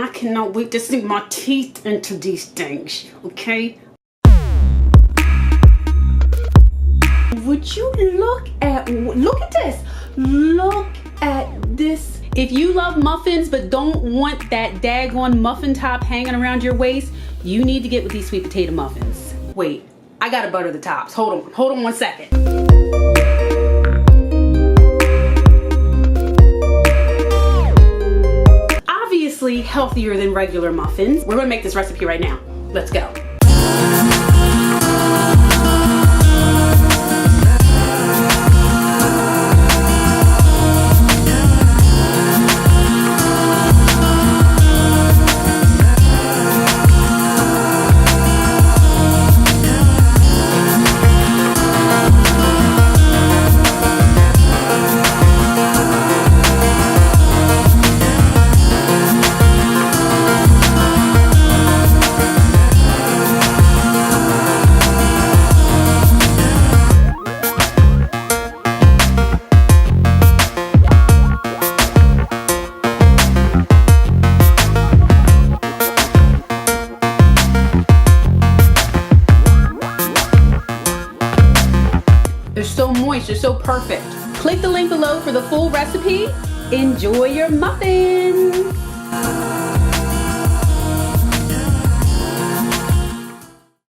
I cannot wait to sink my teeth into these things, okay? Would you look at this? Look at this. If you love muffins but don't want that daggone muffin top hanging around your waist, you need to get with these sweet potato muffins. Wait, I gotta butter the tops. Hold on 1 second. Obviously healthier than regular muffins. We're gonna make this recipe right now. Let's go. They're so moist, they're so perfect. Click the link below for the full recipe. Enjoy your muffins.